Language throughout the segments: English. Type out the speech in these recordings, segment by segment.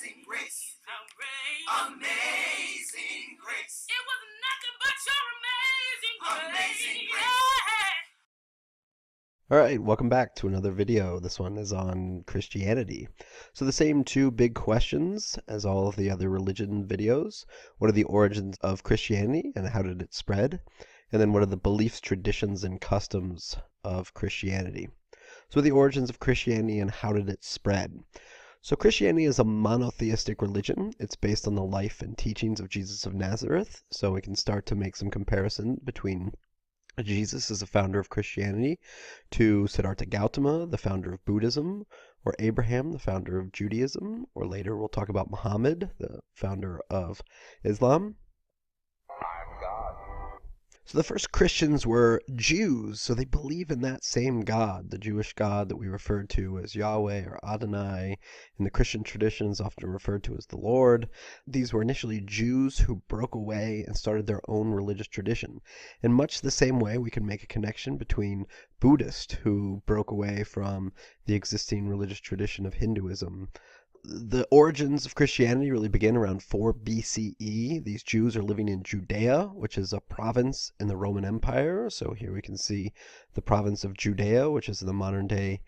Amazing grace. Amazing grace. It was nothing but your amazing grace. Amazing grace. Yeah. Alright, welcome back to another video. This one is on Christianity. So the same two big questions as all of the other religion videos. What are the origins of Christianity and how did it spread? And then what are the beliefs, traditions, and customs of Christianity? So the origins of Christianity and how did it spread? So Christianity is a monotheistic religion. It's based on the life and teachings of Jesus of Nazareth. So we can start to make some comparison between Jesus as the founder of Christianity to Siddhartha Gautama, the founder of Buddhism, or Abraham, the founder of Judaism, or later we'll talk about Muhammad, the founder of Islam. So the first Christians were Jews, so they believe in that same God, the Jewish God that we refer to as Yahweh or Adonai. In the Christian tradition is often referred to as the Lord. These were initially Jews who broke away and started their own religious tradition. In much the same way, we can make a connection between Buddhists who broke away from the existing religious tradition of Hinduism. The origins of Christianity really begin around 4 BCE. These Jews are living in Judea, which is a province in the Roman Empire. So here we can see the province of Judea, which is the modern-day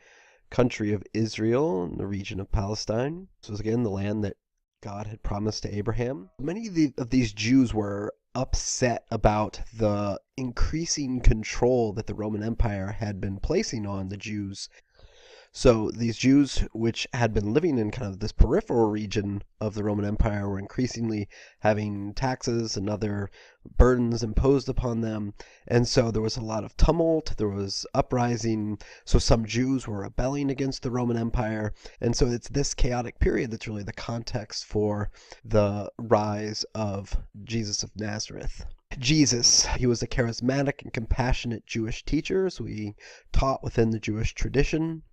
country of Israel in the region of Palestine. So again, the land that God had promised to Abraham. Many of these Jews were upset about the increasing control that the Roman Empire had been placing on the Jews. So these Jews, which had been living in kind of this peripheral region of the Roman Empire, were increasingly having taxes and other burdens imposed upon them. And so there was a lot of tumult, there was uprising. So some Jews were rebelling against the Roman Empire. And so it's this chaotic period that's really the context for the rise of Jesus of Nazareth. Jesus, he was a charismatic and compassionate Jewish teacher, so he taught within the Jewish tradition.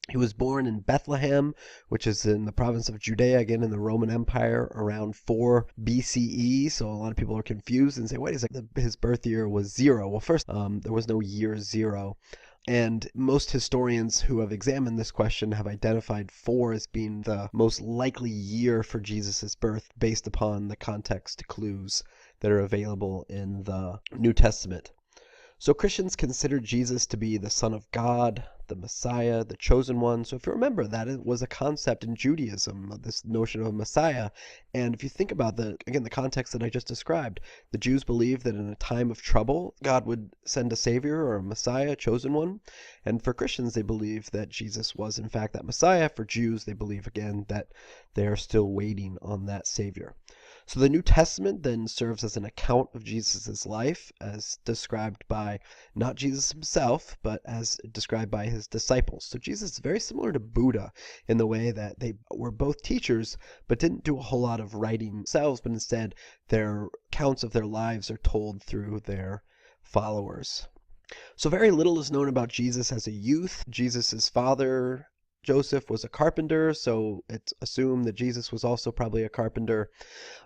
He was born in Bethlehem, which is in the province of Judea, again in the Roman Empire, around 4 BCE. So a lot of people are confused and say, wait a second, his birth year was 0. Well, first, there was no year 0. And most historians who have examined this question have identified 4 as being the most likely year for Jesus' birth based upon the context clues that are available in the New Testament. So Christians consider Jesus to be the Son of God, the Messiah, the chosen one. So if you remember, that it was a concept in Judaism, this notion of a Messiah. And if you think about the context that I just described, the Jews believed that in a time of trouble, God would send a Savior or a Messiah, a chosen one. And for Christians, they believe that Jesus was in fact that Messiah. For Jews, they believe again that they are still waiting on that Savior. So the New Testament then serves as an account of Jesus' life as described by not Jesus himself, but as described by his disciples. So Jesus is very similar to Buddha in the way that they were both teachers, but didn't do a whole lot of writing themselves, but instead their accounts of their lives are told through their followers. So very little is known about Jesus as a youth. Jesus' father, Joseph, was a carpenter, so it's assumed that Jesus was also probably a carpenter.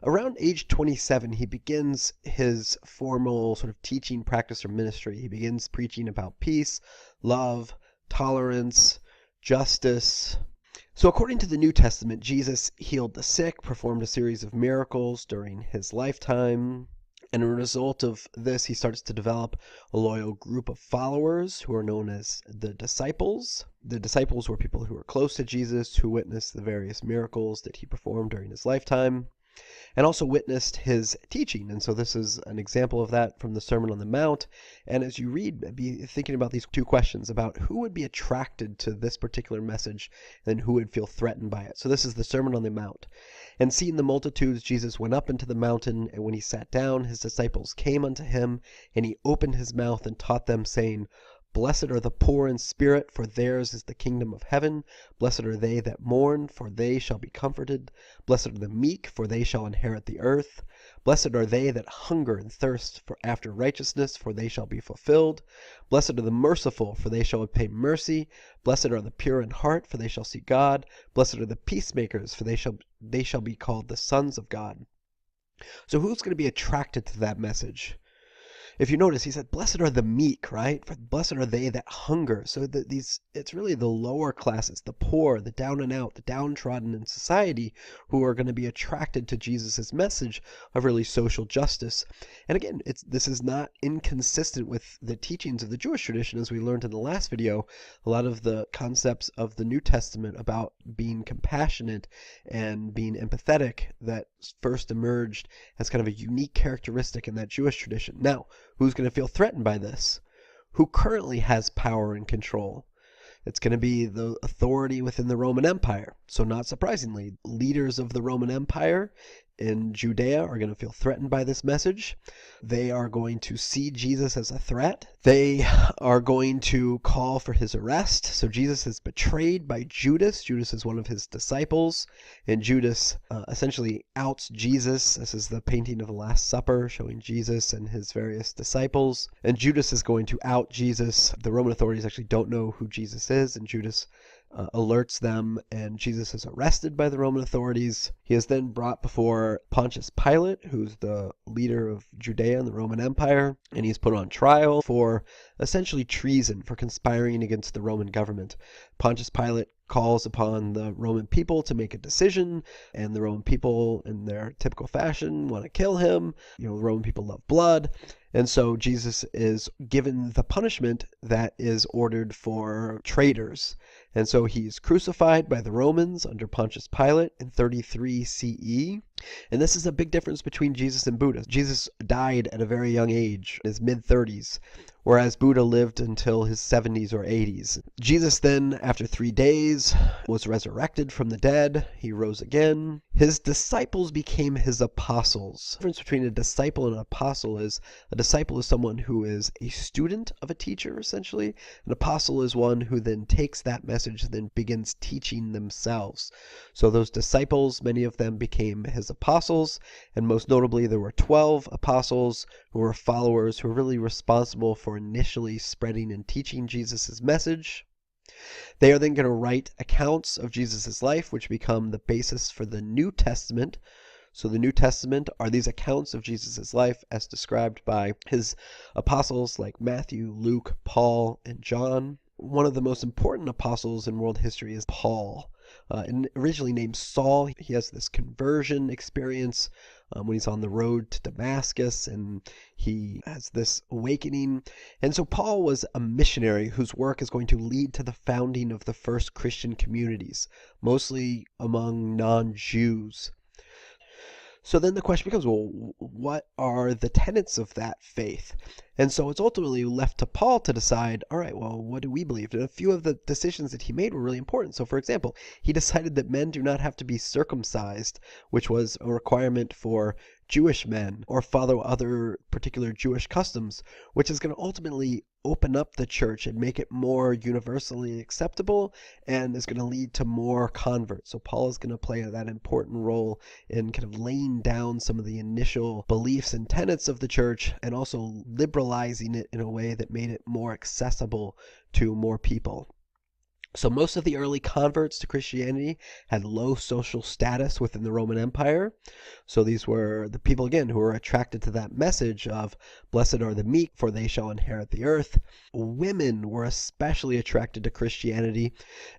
Around age 27, he begins his formal sort of teaching practice or ministry. He begins preaching about peace, love, tolerance, justice. So according to the New Testament, Jesus healed the sick, performed a series of miracles during his lifetime. And as a result of this, he starts to develop a loyal group of followers who are known as the disciples. The disciples were people who were close to Jesus, who witnessed the various miracles that he performed during his lifetime, and also witnessed his teaching. And so this is an example of that from the Sermon on the Mount. And as you read, be thinking about these 2 questions about who would be attracted to this particular message and who would feel threatened by it. So this is the Sermon on the Mount. And seeing the multitudes, Jesus went up into the mountain, and when he sat down, his disciples came unto him, and he opened his mouth and taught them, saying, Blessed are the poor in spirit, for theirs is the kingdom of heaven. Blessed are they that mourn, for they shall be comforted. Blessed are the meek, for they shall inherit the earth. Blessed are they that hunger and thirst after righteousness, for they shall be fulfilled. Blessed are the merciful, for they shall obtain mercy. Blessed are the pure in heart, for they shall see God. Blessed are the peacemakers, for they shall be called the sons of God. So who's going to be attracted to that message? If you notice, he said, blessed are the meek, right? For blessed are they that hunger. So it's really the lower classes, the poor, the down and out, the downtrodden in society who are going to be attracted to Jesus's message of really social justice. And again, this is not inconsistent with the teachings of the Jewish tradition, as we learned in the last video. A lot of the concepts of the New Testament about being compassionate and being empathetic that first emerged as kind of a unique characteristic in that Jewish tradition. Now, who's going to feel threatened by this? Who currently has power and control? It's going to be the authority within the Roman Empire. So not surprisingly, leaders of the Roman Empire in Judea are going to feel threatened by this message. They are going to see Jesus as a threat. They are going to call for his arrest. So Jesus is betrayed by Judas. Judas is one of his disciples, and Judas essentially outs Jesus. This is the painting of the Last Supper showing Jesus and his various disciples. And Judas is going to out Jesus. The Roman authorities actually don't know who Jesus is, and Judas alerts them, and Jesus is arrested by the Roman authorities. He is then brought before Pontius Pilate, who's the leader of Judea and the Roman Empire, and he's put on trial for essentially treason, for conspiring against the Roman government. Pontius Pilate calls upon the Roman people to make a decision, and the Roman people, in their typical fashion, want to kill him. The Roman people love blood, and so Jesus is given the punishment that is ordered for traitors. And so he's crucified by the Romans under Pontius Pilate in 33 CE. And this is a big difference between Jesus and Buddha. Jesus died at a very young age, his mid-30s, whereas Buddha lived until his 70s or 80s. Jesus then, after 3 days, was resurrected from the dead. He rose again. His disciples became his apostles. The difference between a disciple and an apostle is a disciple is someone who is a student of a teacher, essentially. An apostle is one who then takes that message and then begins teaching themselves. So those disciples, many of them became his apostles, and most notably there were 12 apostles who were followers who were really responsible for initially spreading and teaching Jesus' message. They are then going to write accounts of Jesus' life, which become the basis for the New Testament. So the New Testament are these accounts of Jesus' life as described by his apostles like Matthew, Luke, Paul, and John. One of the most important apostles in world history is Paul. And originally named Saul, he has this conversion experience when he's on the road to Damascus, and he has this awakening. And so Paul was a missionary whose work is going to lead to the founding of the first Christian communities, mostly among non-Jews. So then the question becomes, well, what are the tenets of that faith? And so it's ultimately left to Paul to decide, all right, well, what do we believe? And a few of the decisions that he made were really important. So for example, he decided that men do not have to be circumcised, which was a requirement for Jewish men, or follow other particular Jewish customs, which is going to ultimately open up the church and make it more universally acceptable, and is going to lead to more converts. So Paul is going to play that important role in kind of laying down some of the initial beliefs and tenets of the church, and also liberalizing it in a way that made it more accessible to more people. So most of the early converts to Christianity had low social status within the Roman Empire. So these were the people, again, who were attracted to that message of blessed are the meek, for they shall inherit the earth. Women were especially attracted to Christianity,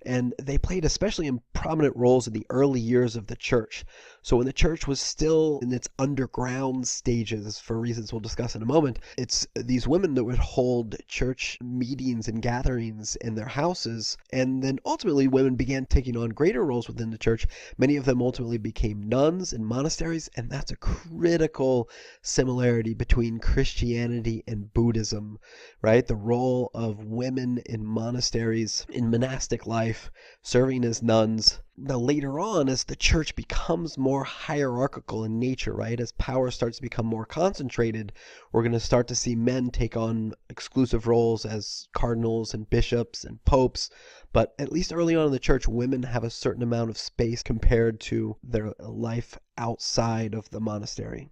and they played especially prominent roles in the early years of the church. So when the church was still in its underground stages, for reasons we'll discuss in a moment, it's these women that would hold church meetings and gatherings in their houses. And then ultimately women began taking on greater roles within the church. Many of them ultimately became nuns in monasteries, and that's a critical similarity between Christianity and Buddhism, right? The role of women in monasteries, in monastic life, serving as nuns. Now later on, as the church becomes more hierarchical in nature, right, as power starts to become more concentrated, we're going to start to see men take on exclusive roles as cardinals and bishops and popes. But at least early on in the church, women have a certain amount of space compared to their life outside of the monastery.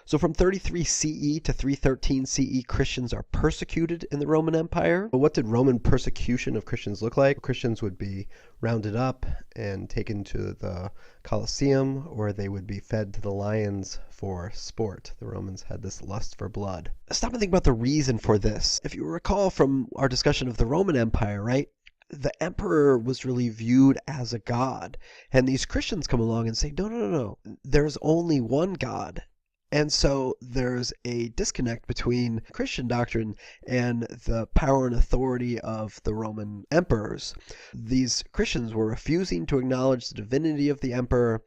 So from 33 CE to 313 CE, Christians are persecuted in the Roman Empire. But what did Roman persecution of Christians look like? Christians would be rounded up and taken to the Colosseum, where they would be fed to the lions for sport. The Romans had this lust for blood. Stop and think about the reason for this. If you recall from our discussion of the Roman Empire, right? The emperor was really viewed as a god. And these Christians come along and say, no. There's only one God. And so there's a disconnect between Christian doctrine and the power and authority of the Roman emperors. These Christians were refusing to acknowledge the divinity of the emperor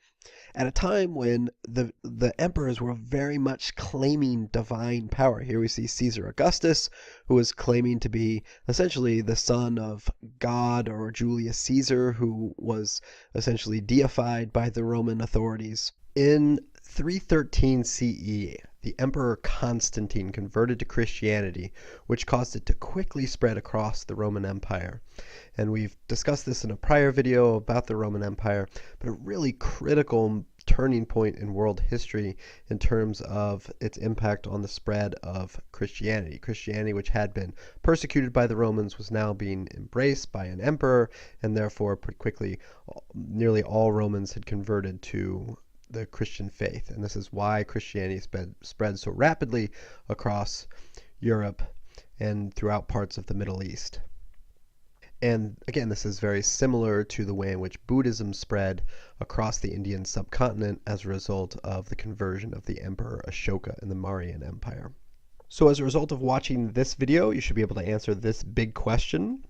at a time when the emperors were very much claiming divine power. Here we see Caesar Augustus, who was claiming to be essentially the son of God, or Julius Caesar, who was essentially deified by the Roman authorities. In 313 CE, the Emperor Constantine converted to Christianity, which caused it to quickly spread across the Roman Empire. And we've discussed this in a prior video about the Roman Empire, but a really critical turning point in world history in terms of its impact on the spread of Christianity. Christianity, which had been persecuted by the Romans, was now being embraced by an emperor, and therefore pretty quickly nearly all Romans had converted to the Christian faith. And this is why Christianity spread so rapidly across Europe and throughout parts of the Middle East. And again, this is very similar to the way in which Buddhism spread across the Indian subcontinent as a result of the conversion of the Emperor Ashoka in the Mauryan Empire. So as a result of watching this video, you should be able to answer this big question,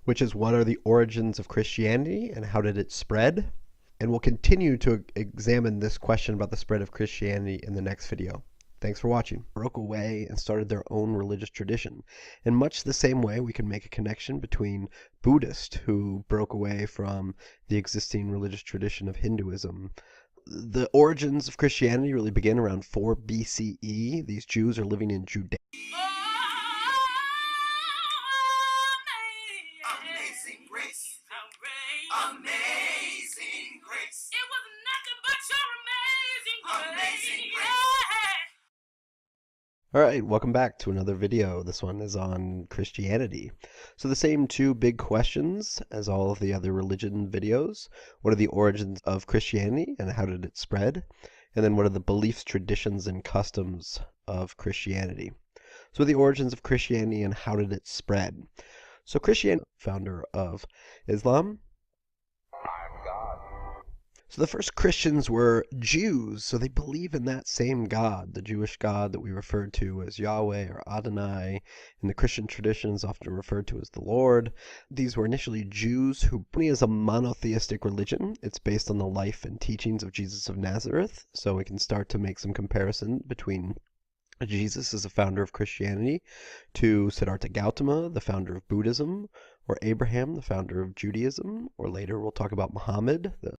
which is, what are the origins of Christianity and how did it spread? And we'll continue to examine this question about the spread of Christianity in the next video. Thanks for watching. Broke away and started their own religious tradition. In much the same way, we can make a connection between Buddhists who broke away from the existing religious tradition of Hinduism. The origins of Christianity really begin around 4 BCE. These Jews are living in Judea. Amazing grace, amazing grace. It was nothing but your amazing grace. Alright, welcome back to another video. This one is on Christianity. So the same 2 big questions as all of the other religion videos. What are the origins of Christianity and how did it spread? And then what are the beliefs, traditions, and customs of Christianity? So the origins of Christianity and how did it spread? So Christianity, founder of Islam. So the first Christians were Jews, so they believe in that same God, the Jewish God that we refer to as Yahweh or Adonai. In the Christian traditions, often referred to as the Lord. These were initially Jews who is a monotheistic religion. It's based on the life and teachings of Jesus of Nazareth, so we can start to make some comparison between Jesus as the founder of Christianity to Siddhartha Gautama, the founder of Buddhism, or Abraham, the founder of Judaism, or later we'll talk about Muhammad, the